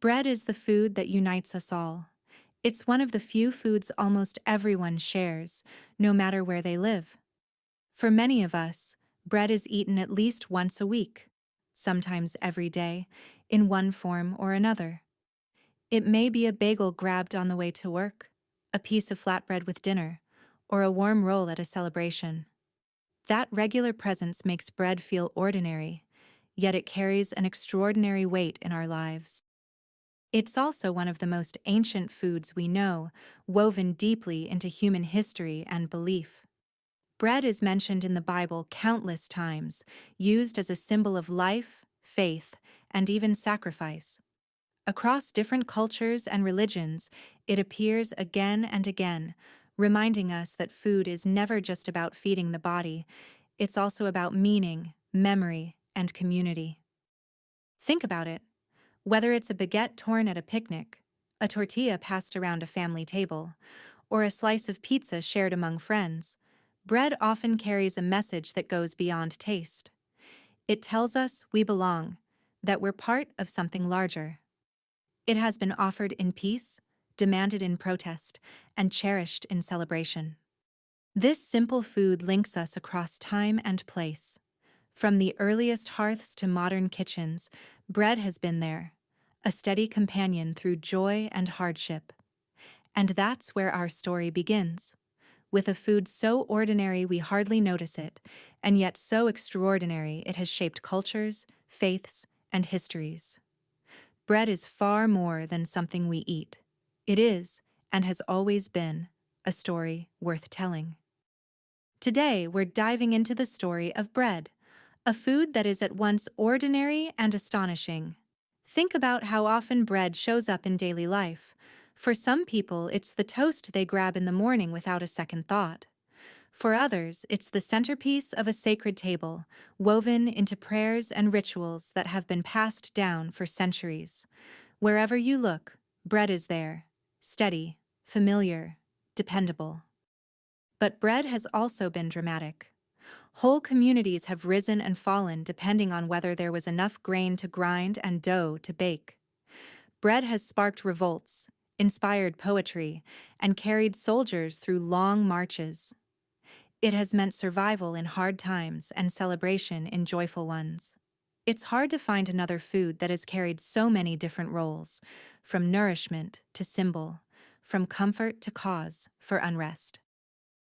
Bread is the food that unites us all. It's one of the few foods almost everyone shares, no matter where they live. For many of us, bread is eaten at least once a week, sometimes every day, in one form or another. It may be a bagel grabbed on the way to work, a piece of flatbread with dinner, or a warm roll at a celebration. That regular presence makes bread feel ordinary, yet it carries an extraordinary weight in our lives. It's also one of the most ancient foods we know, woven deeply into human history and belief. Bread is mentioned in the Bible countless times, used as a symbol of life, faith, and even sacrifice. Across different cultures and religions, it appears again and again, reminding us that food is never just about feeding the body, it's also about meaning, memory, and community. Think about it. Whether it's a baguette torn at a picnic, a tortilla passed around a family table, or a slice of pizza shared among friends, bread often carries a message that goes beyond taste. It tells us we belong, that we're part of something larger. It has been offered in peace, demanded in protest, and cherished in celebration. This simple food links us across time and place. From the earliest hearths to modern kitchens, bread has been there, a steady companion through joy and hardship. And that's where our story begins, with a food so ordinary we hardly notice it, and yet so extraordinary it has shaped cultures, faiths, and histories. Bread is far more than something we eat. It is, and has always been, a story worth telling. Today, we're diving into the story of bread, a food that is at once ordinary and astonishing. Think about how often bread shows up in daily life. For some people, it's the toast they grab in the morning without a second thought. For others, it's the centerpiece of a sacred table, woven into prayers and rituals that have been passed down for centuries. Wherever you look, bread is there, steady, familiar, dependable. But bread has also been dramatic. Whole communities have risen and fallen depending on whether there was enough grain to grind and dough to bake. Bread has sparked revolts, inspired poetry, and carried soldiers through long marches. It has meant survival in hard times and celebration in joyful ones. It's hard to find another food that has carried so many different roles, from nourishment to symbol, from comfort to cause for unrest.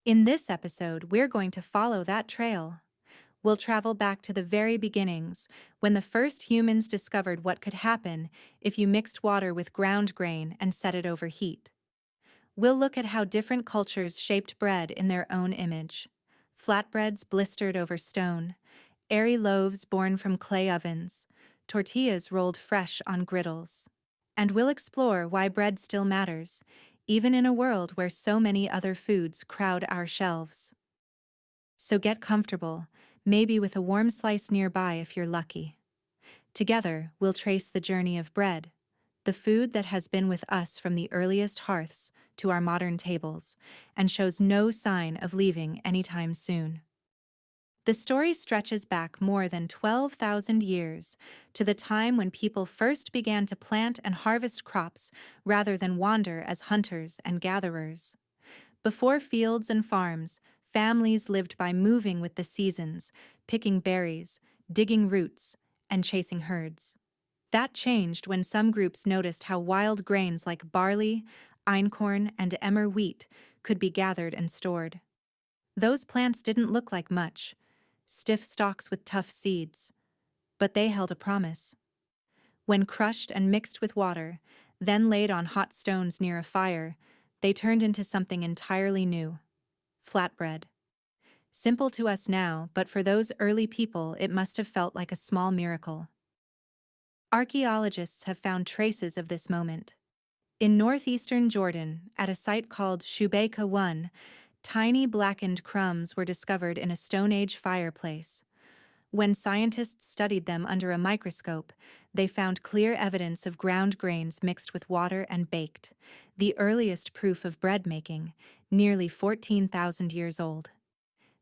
In this episode, we're going to follow that trail. We'll travel back to the very beginnings, when the first humans discovered what could happen if you mixed water with ground grain and set it over heat. We'll look at how different cultures shaped bread in their own image. Flatbreads blistered over stone, airy loaves born from clay ovens, tortillas rolled fresh on griddles. And we'll explore why bread still matters, even in a world where so many other foods crowd our shelves. So get comfortable, maybe with a warm slice nearby if you're lucky. Together, we'll trace the journey of bread, the food that has been with us from the earliest hearths to our modern tables, and shows no sign of leaving anytime soon. The story stretches back more than 12,000 years to the time when people first began to plant and harvest crops rather than wander as hunters and gatherers. Before fields and farms, families lived by moving with the seasons, picking berries, digging roots, and chasing herds. That changed when some groups noticed how wild grains like barley, einkorn, and emmer wheat could be gathered and stored. Those plants didn't look like much, stiff stalks with tough seeds, but they held a promise. When crushed and mixed with water, then laid on hot stones near a fire, they turned into something entirely new: flatbread. Simple to us now, but for those early people it must have felt like a small miracle. Archaeologists have found traces of this moment. In northeastern Jordan, at a site called Shubayka 1, tiny blackened crumbs were discovered in a Stone Age fireplace. When scientists studied them under a microscope, they found clear evidence of ground grains mixed with water and baked, the earliest proof of bread making, nearly 14,000 years old.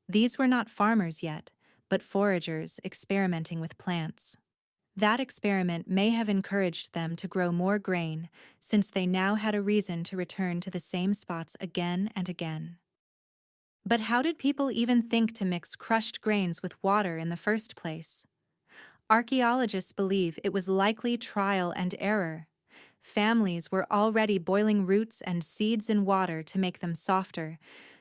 These were not farmers yet, but foragers experimenting with plants. That experiment may have encouraged them to grow more grain, since they now had a reason to return to the same spots again and again. But how did people even think to mix crushed grains with water in the first place? Archaeologists believe it was likely trial and error. Families were already boiling roots and seeds in water to make them softer,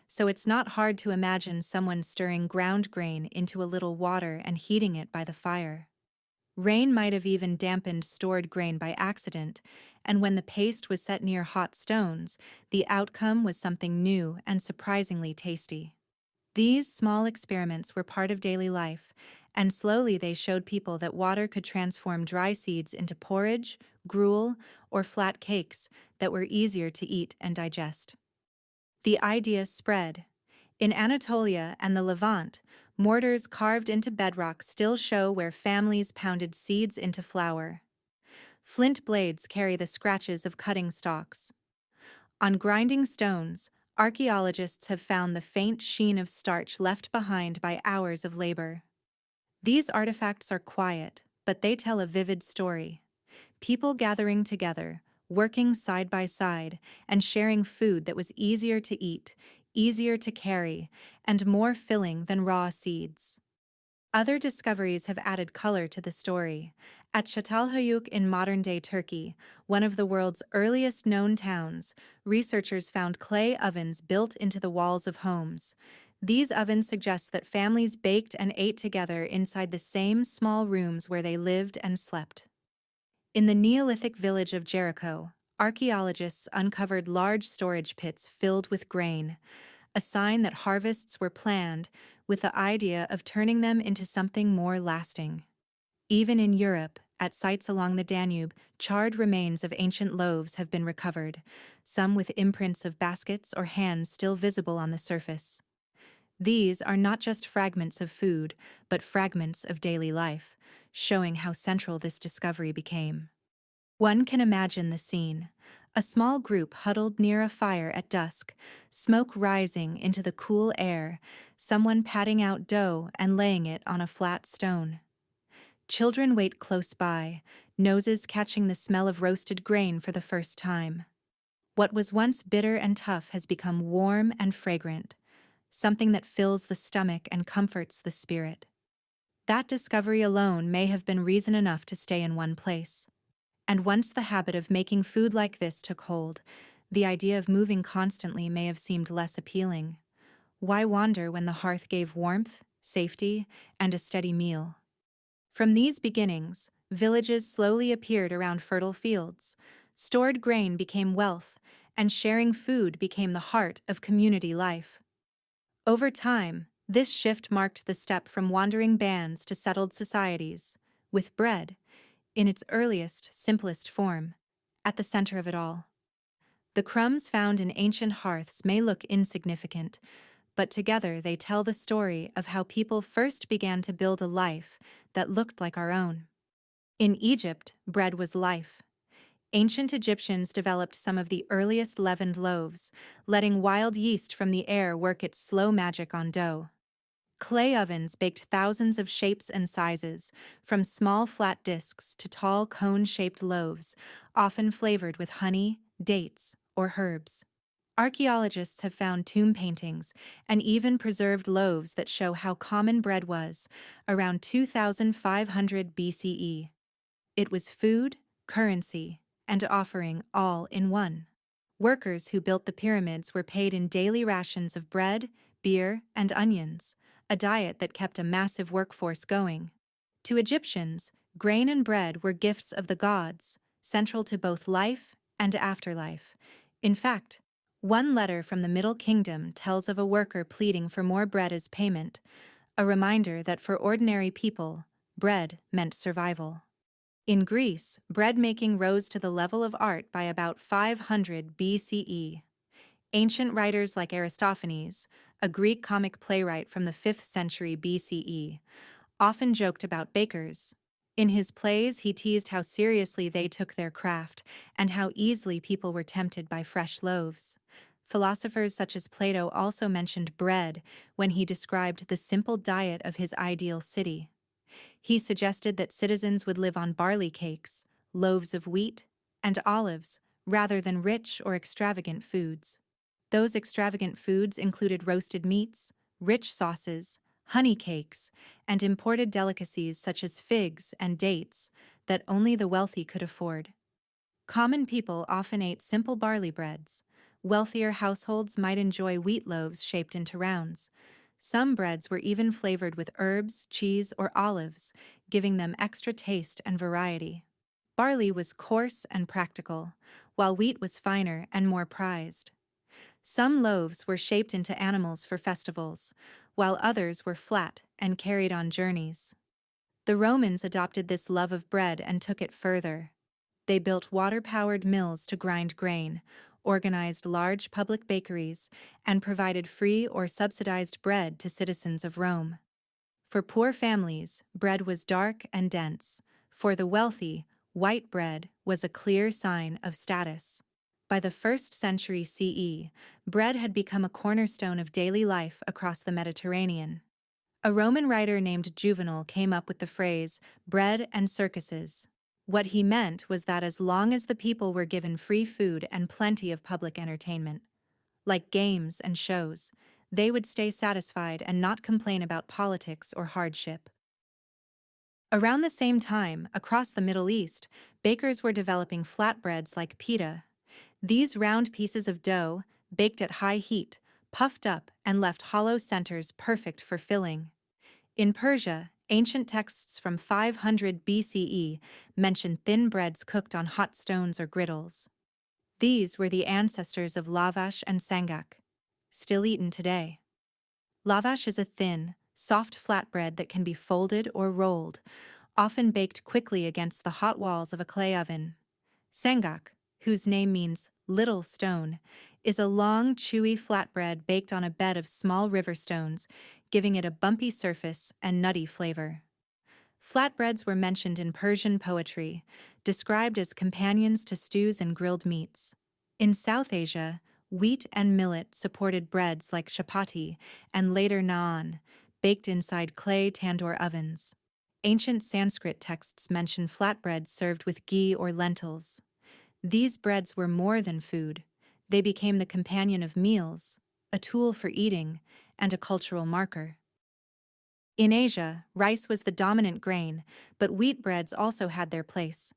so it's not hard to imagine someone stirring ground grain into a little water and heating it by the fire. Rain might have even dampened stored grain by accident, and when the paste was set near hot stones, the outcome was something new and surprisingly tasty. These small experiments were part of daily life, and slowly they showed people that water could transform dry seeds into porridge, gruel, or flat cakes that were easier to eat and digest. The idea spread. In Anatolia and the Levant, mortars carved into bedrock still show where families pounded seeds into flour. Flint blades carry the scratches of cutting stalks. On grinding stones, archaeologists have found the faint sheen of starch left behind by hours of labor. These artifacts are quiet, but they tell a vivid story. People gathering together, working side by side, and sharing food that was easier to eat, easier to carry, and more filling than raw seeds. Other discoveries have added color to the story. At Çatalhöyük in modern-day Turkey, one of the world's earliest known towns, researchers found clay ovens built into the walls of homes. These ovens suggest that families baked and ate together inside the same small rooms where they lived and slept. In the Neolithic village of Jericho, archaeologists uncovered large storage pits filled with grain, a sign that harvests were planned with the idea of turning them into something more lasting. Even in Europe, at sites along the Danube, charred remains of ancient loaves have been recovered, some with imprints of baskets or hands still visible on the surface. These are not just fragments of food, but fragments of daily life, showing how central this discovery became. One can imagine the scene. A small group huddled near a fire at dusk, smoke rising into the cool air, someone patting out dough and laying it on a flat stone. Children wait close by, noses catching the smell of roasted grain for the first time. What was once bitter and tough has become warm and fragrant, something that fills the stomach and comforts the spirit. That discovery alone may have been reason enough to stay in one place. And once the habit of making food like this took hold, the idea of moving constantly may have seemed less appealing. Why wander when the hearth gave warmth, safety, and a steady meal? From these beginnings, villages slowly appeared around fertile fields. Stored grain became wealth, and sharing food became the heart of community life. Over time, this shift marked the step from wandering bands to settled societies, with bread, in its earliest, simplest form, at the center of it all. The crumbs found in ancient hearths may look insignificant, but together they tell the story of how people first began to build a life that looked like our own. In Egypt, bread was life. Ancient Egyptians developed some of the earliest leavened loaves, letting wild yeast from the air work its slow magic on dough. Clay ovens baked thousands of shapes and sizes, from small flat discs to tall cone-shaped loaves, often flavored with honey, dates, or herbs. Archaeologists have found tomb paintings and even preserved loaves that show how common bread was, around 2500 BCE. It was food, currency, and offering all in one. Workers who built the pyramids were paid in daily rations of bread, beer, and onions, a diet that kept a massive workforce going. To Egyptians, grain and bread were gifts of the gods, central to both life and afterlife. In fact, one letter from the Middle Kingdom tells of a worker pleading for more bread as payment, a reminder that for ordinary people, bread meant survival. In Greece, bread-making rose to the level of art by about 500 BCE. Ancient writers like Aristophanes, a Greek comic playwright from the 5th century BCE, often joked about bakers. In his plays, he teased how seriously they took their craft and how easily people were tempted by fresh loaves. Philosophers such as Plato also mentioned bread when he described the simple diet of his ideal city. He suggested that citizens would live on barley cakes, loaves of wheat, and olives, rather than rich or extravagant foods. Those extravagant foods included roasted meats, rich sauces, honey cakes, and imported delicacies such as figs and dates that only the wealthy could afford. Common people often ate simple barley breads. Wealthier households might enjoy wheat loaves shaped into rounds. Some breads were even flavored with herbs, cheese, or olives, giving them extra taste and variety. Barley was coarse and practical, while wheat was finer and more prized. Some loaves were shaped into animals for festivals, while others were flat and carried on journeys. The Romans adopted this love of bread and took it further. They built water-powered mills to grind grain, organized large public bakeries, and provided free or subsidized bread to citizens of Rome. For poor families, bread was dark and dense. For the wealthy, white bread was a clear sign of status. By the 1st century CE, bread had become a cornerstone of daily life across the Mediterranean. A Roman writer named Juvenal came up with the phrase, bread and circuses. What he meant was that as long as the people were given free food and plenty of public entertainment, like games and shows, they would stay satisfied and not complain about politics or hardship. Around the same time, across the Middle East, bakers were developing flatbreads like pita. These round pieces of dough, baked at high heat, puffed up and left hollow centers perfect for filling. In Persia, ancient texts from 500 BCE mention thin breads cooked on hot stones or griddles. These were the ancestors of lavash and sangak, still eaten today. Lavash is a thin, soft flatbread that can be folded or rolled, often baked quickly against the hot walls of a clay oven. Sangak, whose name means little stone, is a long, chewy flatbread baked on a bed of small river stones, giving it a bumpy surface and nutty flavor. Flatbreads were mentioned in Persian poetry, described as companions to stews and grilled meats. In South Asia, wheat and millet supported breads like chapati and later naan, baked inside clay tandoor ovens. Ancient Sanskrit texts mention flatbreads served with ghee or lentils. These breads were more than food. They became the companion of meals, a tool for eating, and a cultural marker. In Asia, rice was the dominant grain, but wheat breads also had their place.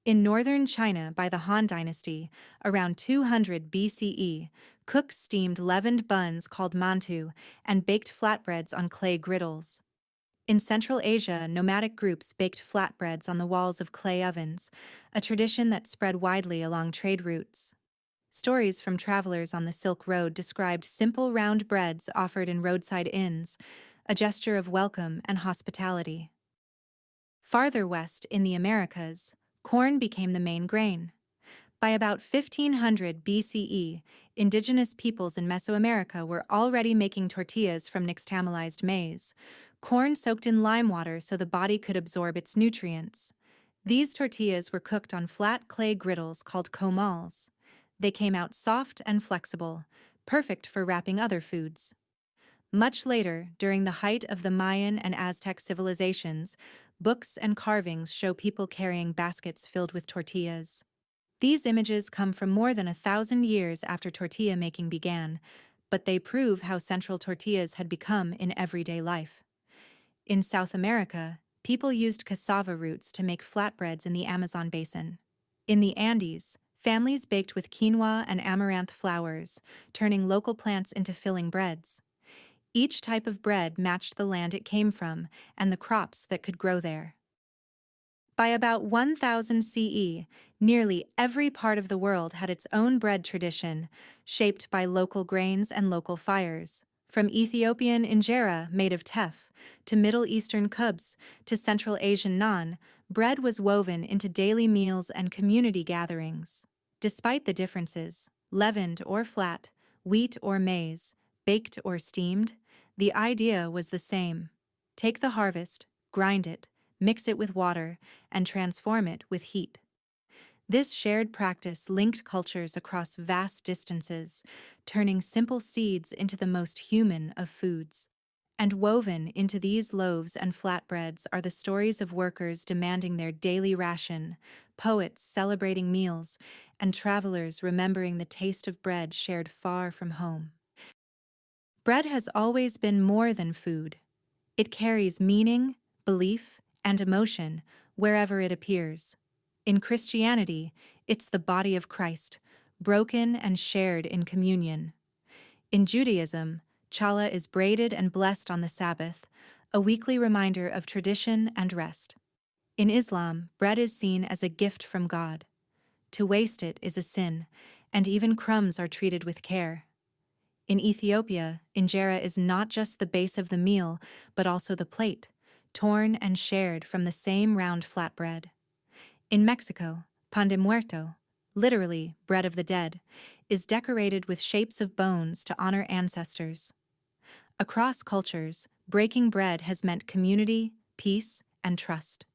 In northern China by the Han Dynasty, around 200 BCE, cooks steamed leavened buns called mantu and baked flatbreads on clay griddles. In Central Asia, nomadic groups baked flatbreads on the walls of clay ovens, a tradition that spread widely along trade routes. Stories from travelers on the Silk Road described simple round breads offered in roadside inns, a gesture of welcome and hospitality. Farther west, in the Americas, corn became the main grain. By about 1500 BCE, indigenous peoples in Mesoamerica were already making tortillas from nixtamalized maize, corn soaked in lime water so the body could absorb its nutrients. These tortillas were cooked on flat clay griddles called comals. They came out soft and flexible, perfect for wrapping other foods. Much later, during the height of the Mayan and Aztec civilizations, books and carvings show people carrying baskets filled with tortillas. These images come from more than 1,000 years after tortilla making began, but they prove how central tortillas had become in everyday life. In South America, people used cassava roots to make flatbreads in the Amazon basin. In the Andes, families baked with quinoa and amaranth flours, turning local plants into filling breads. Each type of bread matched the land it came from and the crops that could grow there. By about 1000 CE, nearly every part of the world had its own bread tradition, shaped by local grains and local fires. From Ethiopian injera made of teff, to Middle Eastern kubs, to Central Asian naan, bread was woven into daily meals and community gatherings. Despite the differences, leavened or flat, wheat or maize, baked or steamed, the idea was the same. Take the harvest, grind it, mix it with water, and transform it with heat. This shared practice linked cultures across vast distances, turning simple seeds into the most human of foods. And woven into these loaves and flatbreads are the stories of workers demanding their daily ration, poets celebrating meals, and travelers remembering the taste of bread shared far from home. Bread has always been more than food. It carries meaning, belief, and emotion wherever it appears. In Christianity, it's the body of Christ, broken and shared in communion. In Judaism, challah is braided and blessed on the Sabbath, a weekly reminder of tradition and rest. In Islam, bread is seen as a gift from God. To waste it is a sin, and even crumbs are treated with care. In Ethiopia, injera is not just the base of the meal, but also the plate, torn and shared from the same round flatbread. In Mexico, pan de muerto, literally bread of the dead, is decorated with shapes of bones to honor ancestors. Across cultures, breaking bread has meant community, peace, and trust.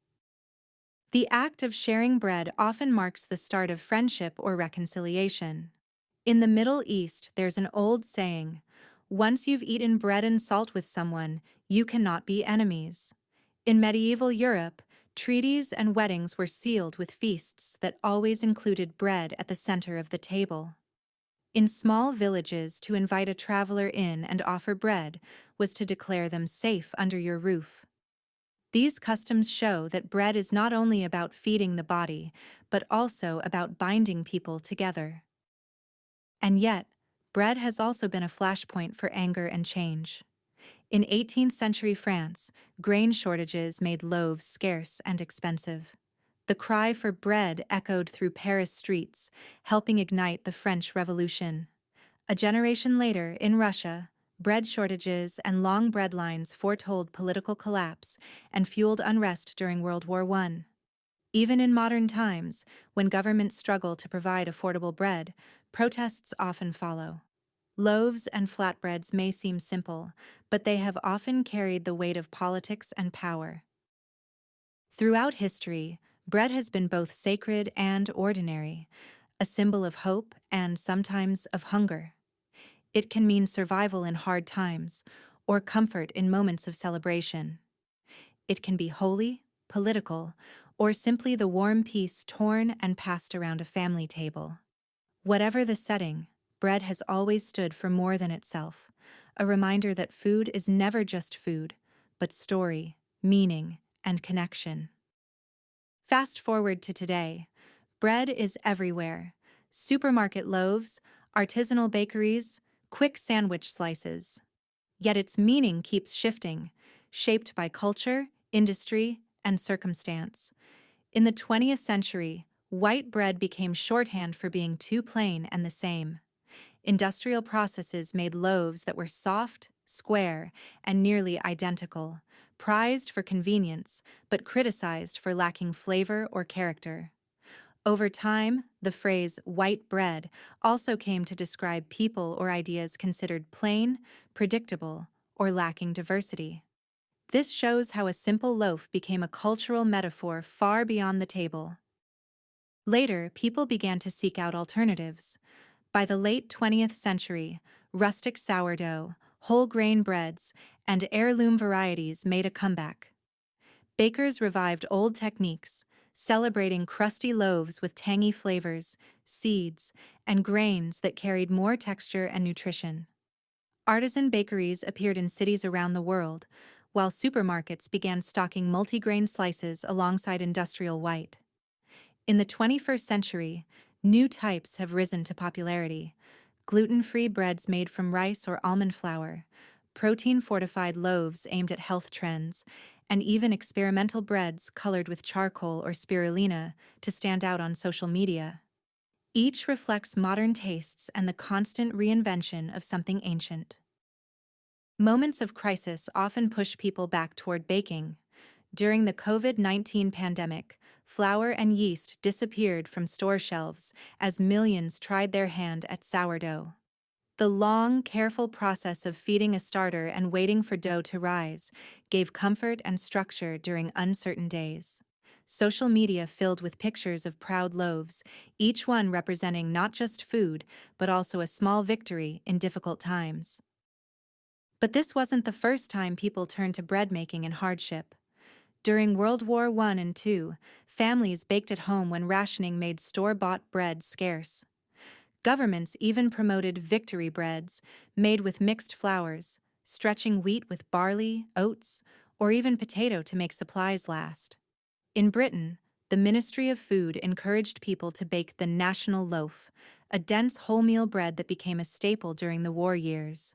The act of sharing bread often marks the start of friendship or reconciliation. In the Middle East, there's an old saying, "Once you've eaten bread and salt with someone, you cannot be enemies." In medieval Europe, treaties and weddings were sealed with feasts that always included bread at the center of the table. In small villages, to invite a traveler in and offer bread was to declare them safe under your roof. These customs show that bread is not only about feeding the body, but also about binding people together. And yet, bread has also been a flashpoint for anger and change. In 18th century France, grain shortages made loaves scarce and expensive. The cry for bread echoed through Paris streets, helping ignite the French Revolution. A generation later, in Russia, bread shortages and long bread lines foretold political collapse and fueled unrest during World War I. Even in modern times, when governments struggle to provide affordable bread, protests often follow. Loaves and flatbreads may seem simple, but they have often carried the weight of politics and power. Throughout history, bread has been both sacred and ordinary, a symbol of hope and sometimes of hunger. It can mean survival in hard times or comfort in moments of celebration. It can be holy, political, or simply the warm piece torn and passed around a family table. Whatever the setting, bread has always stood for more than itself, a reminder that food is never just food, but story, meaning, and connection. Fast forward to today, bread is everywhere. Supermarket loaves, artisanal bakeries, quick sandwich slices. Yet its meaning keeps shifting, shaped by culture, industry, and circumstance. In the 20th century, white bread became shorthand for being too plain and the same. Industrial processes made loaves that were soft, square, and nearly identical, prized for convenience, but criticized for lacking flavor or character. Over time, the phrase white bread also came to describe people or ideas considered plain, predictable, or lacking diversity. This shows how a simple loaf became a cultural metaphor far beyond the table. Later, people began to seek out alternatives. By the late 20th century, rustic sourdough, whole grain breads, and heirloom varieties made a comeback. Bakers revived old techniques, celebrating crusty loaves with tangy flavors, seeds, and grains that carried more texture and nutrition. Artisan bakeries appeared in cities around the world, while supermarkets began stocking multigrain slices alongside industrial white. In the 21st century, new types have risen to popularity: gluten-free breads made from rice or almond flour, protein-fortified loaves aimed at health trends, and even experimental breads colored with charcoal or spirulina to stand out on social media. Each reflects modern tastes and the constant reinvention of something ancient. Moments of crisis often push people back toward baking. During the COVID-19 pandemic, flour and yeast disappeared from store shelves as millions tried their hand at sourdough. The long, careful process of feeding a starter and waiting for dough to rise gave comfort and structure during uncertain days. Social media filled with pictures of proud loaves, each one representing not just food, but also a small victory in difficult times. But this wasn't the first time people turned to bread making in hardship. During World War I and II, families baked at home when rationing made store-bought bread scarce. Governments even promoted victory breads, made with mixed flours, stretching wheat with barley, oats, or even potato to make supplies last. In Britain, the Ministry of Food encouraged people to bake the national loaf, a dense wholemeal bread that became a staple during the war years.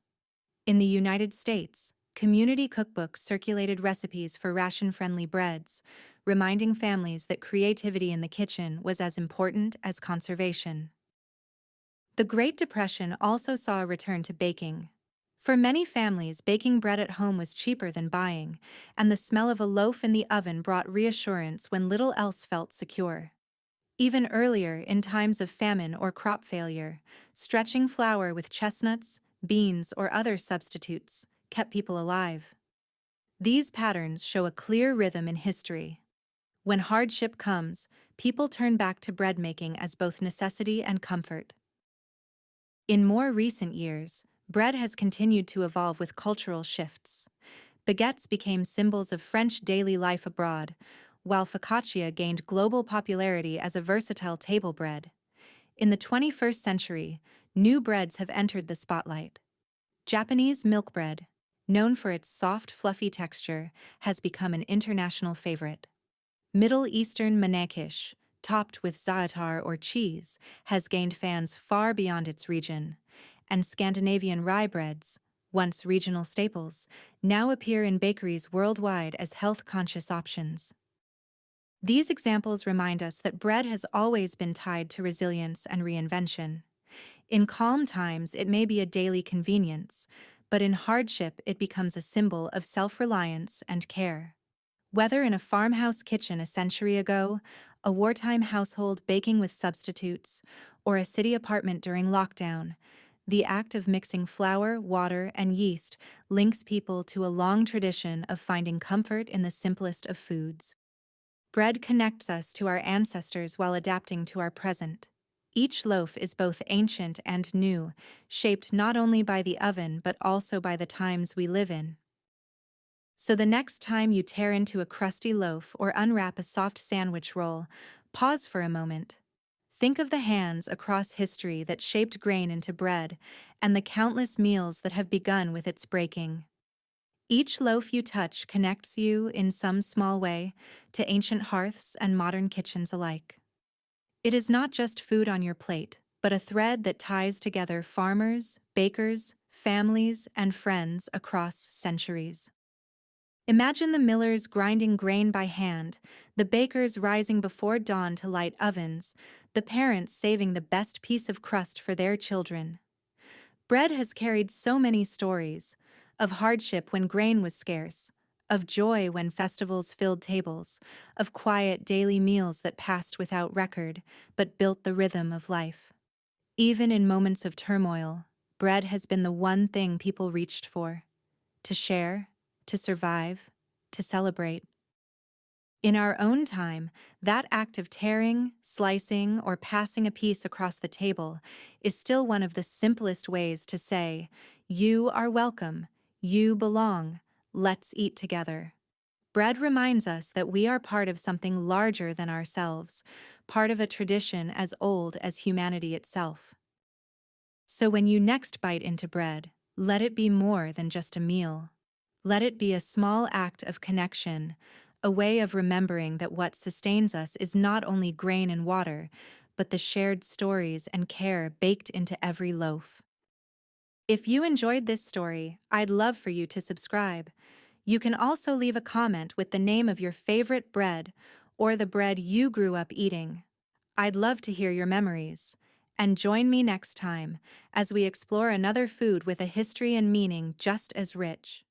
In the United States, community cookbooks circulated recipes for ration-friendly breads, reminding families that creativity in the kitchen was as important as conservation. The Great Depression also saw a return to baking. For many families, baking bread at home was cheaper than buying, and the smell of a loaf in the oven brought reassurance when little else felt secure. Even earlier, in times of famine or crop failure, stretching flour with chestnuts, beans, or other substitutes kept people alive. These patterns show a clear rhythm in history. When hardship comes, people turn back to bread making as both necessity and comfort. In more recent years, bread has continued to evolve with cultural shifts. Baguettes became symbols of French daily life abroad, while focaccia gained global popularity as a versatile table bread. In the 21st century, new breads have entered the spotlight. Japanese milk bread, known for its soft, fluffy texture, has become an international favorite. Middle Eastern manakish, topped with za'atar or cheese, has gained fans far beyond its region, and Scandinavian rye breads, once regional staples, now appear in bakeries worldwide as health-conscious options. These examples remind us that bread has always been tied to resilience and reinvention. In calm times, it may be a daily convenience, but in hardship, it becomes a symbol of self-reliance and care. Whether in a farmhouse kitchen a century ago, a wartime household baking with substitutes, or a city apartment during lockdown, the act of mixing flour, water, and yeast links people to a long tradition of finding comfort in the simplest of foods. Bread connects us to our ancestors while adapting to our present. Each loaf is both ancient and new, shaped not only by the oven but also by the times we live in. So the next time you tear into a crusty loaf or unwrap a soft sandwich roll, pause for a moment. Think of the hands across history that shaped grain into bread and the countless meals that have begun with its breaking. Each loaf you touch connects you, in some small way, to ancient hearths and modern kitchens alike. It is not just food on your plate, but a thread that ties together farmers, bakers, families, and friends across centuries. Imagine the millers grinding grain by hand, the bakers rising before dawn to light ovens, the parents saving the best piece of crust for their children. Bread has carried so many stories, of hardship when grain was scarce, of joy when festivals filled tables, of quiet daily meals that passed without record but built the rhythm of life. Even in moments of turmoil, bread has been the one thing people reached for: to share, to survive, to celebrate. In our own time, that act of tearing, slicing, or passing a piece across the table is still one of the simplest ways to say, "You are welcome, you belong, let's eat together." Bread reminds us that we are part of something larger than ourselves, part of a tradition as old as humanity itself. So when you next bite into bread, let it be more than just a meal. Let it be a small act of connection, a way of remembering that what sustains us is not only grain and water, but the shared stories and care baked into every loaf. If you enjoyed this story, I'd love for you to subscribe. You can also leave a comment with the name of your favorite bread or the bread you grew up eating. I'd love to hear your memories. And join me next time as we explore another food with a history and meaning just as rich.